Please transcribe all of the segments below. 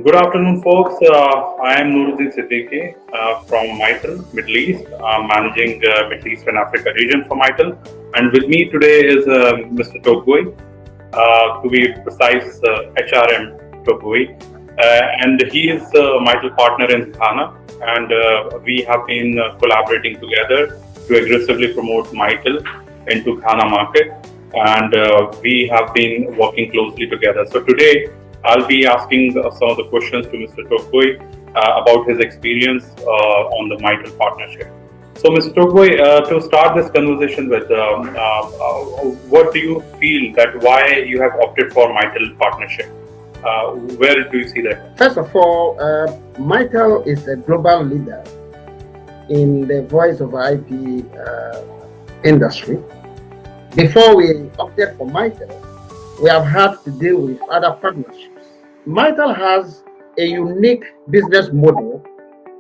Good afternoon, folks. I am Nooruddin Siddiqui from Mitel, Middle East. I'm managing Middle East and Africa region for Mitel. And with me today is Mr. Togbui, to be precise, HRM Togbui. And he is a Mitel partner in Ghana. And we have been collaborating together to aggressively promote Mitel into Ghana market. And we have been working closely together. So today, I'll be asking some of the questions to Mr. Togbui about his experience on the Mitel partnership. So, Mr. Togbui, to start this conversation with, what do you feel that why you have opted for Mitel partnership? Where do you see that? First of all, Mitel is a global leader in the voice over IP industry. Before we opted for Mitel, we have had to deal with other partnerships. Mitel has a unique business model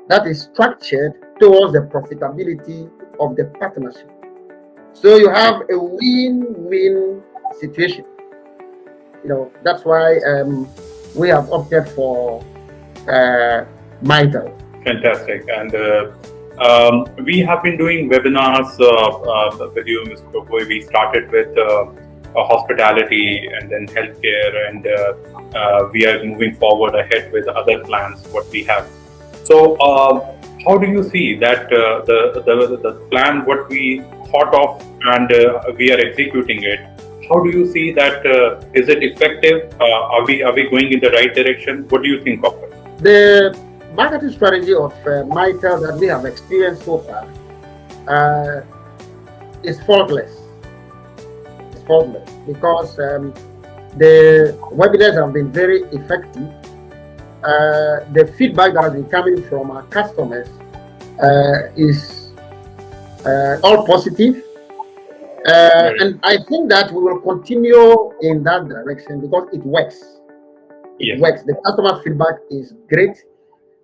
that is structured towards the profitability of the partnership. So you have a win-win situation. That's why we have opted for Mitel. Fantastic. And we have been doing webinars with you, Mr. Togbui. We started with hospitality and then healthcare, and we are moving forward ahead with other plans what we have. So how do you see that the plan what we thought of and we are executing it? How do you see that? Is it effective? Are we going in the right direction? What do you think of it? The marketing strategy of Mitel that we have experienced so far is faultless. Because the webinars have been very effective. The feedback that has been coming from our customers is all positive. And I think that we will continue in that direction because it works. It works. The customer feedback is great.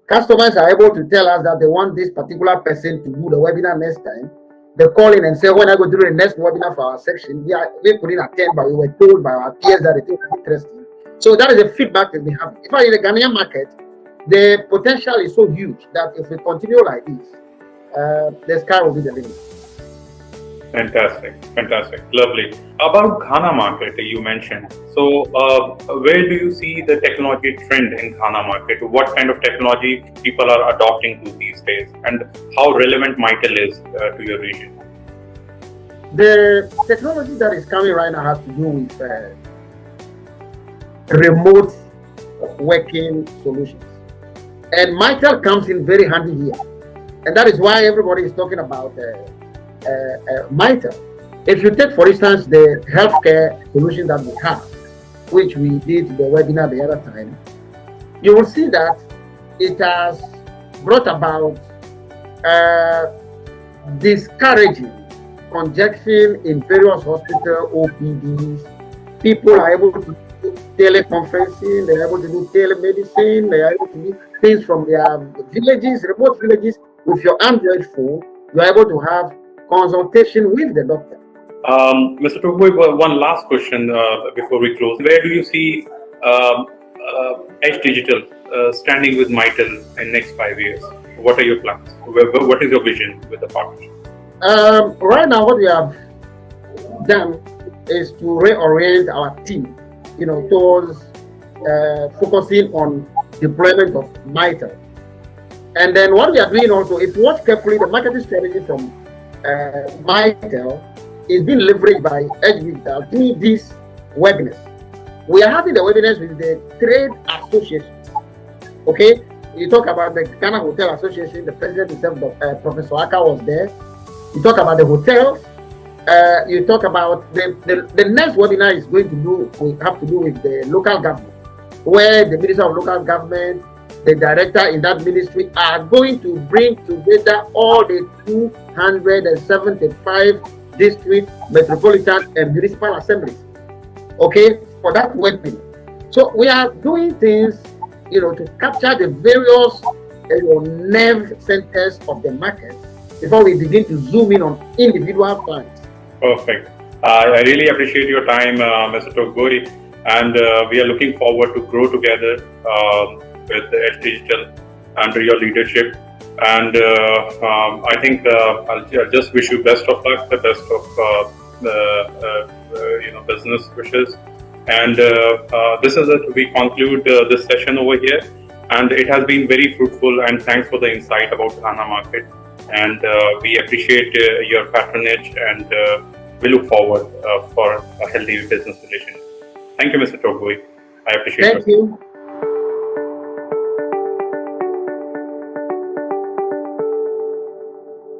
Customers are able to tell us that they want this particular person to do the webinar next time. They call in and say, when I go through the next webinar for our section, we couldn't attend, but we were told by our peers that it was interesting. So that is the feedback that we have. In fact, in the Ghanaian market, the potential is so huge that if we continue like this, the sky will be the limit. Fantastic, lovely. About Ghana market, you mentioned. So, where do you see the technology trend in Ghana market? What kind of technology people are adopting to these days, and how relevant Mitel is to your region? The technology that is coming right now has to do with remote working solutions, and Mitel comes in very handy here, and that is why everybody is talking about Mitel. If you take, for instance, the healthcare solution that we have, which we did the webinar the other time, you will see that it has brought about discouraging congestion in various hospital OPDs. People are able to do teleconferencing, they are able to do telemedicine, they are able to do things from their villages, remote villages. With your Android phone, you are able to have consultation with the doctor. Mr. Togbui, one last question before we close. Where do you see Edge Digital standing with Mitel in next 5 years? What are your plans? What is your vision with the partnership? Right now, what we have done is to reorient our team, towards focusing on deployment of Mitel. And then what we are doing also, if you watch carefully, the marketing strategy from Mitel is being leveraged by Edge Digital through these webinars. We are having the webinars with the trade associations. Okay, you talk about the Ghana Hotel Association, the president himself, Professor Aka, was there. You talk about the hotels. You talk about the next webinar is going to have to do with the local government, where the Minister of Local Government, the director in that ministry are going to bring together all the 275 district, metropolitan, and municipal assemblies, okay, for that webinar. So we are doing things, to capture the various nerve centers of the market before we begin to zoom in on individual clients. Perfect. I really appreciate your time, Mr. Togbui, and we are looking forward to grow together with Edge Digital under your leadership. And I think I'll just wish you best of luck, the best of business wishes. And this is it. We conclude this session over here. And it has been very fruitful. And thanks for the insight about the Ghana market. And we appreciate your patronage, and we look forward for a healthy business relationship. Thank you, Mr. Togbui. I appreciate it. Thank you.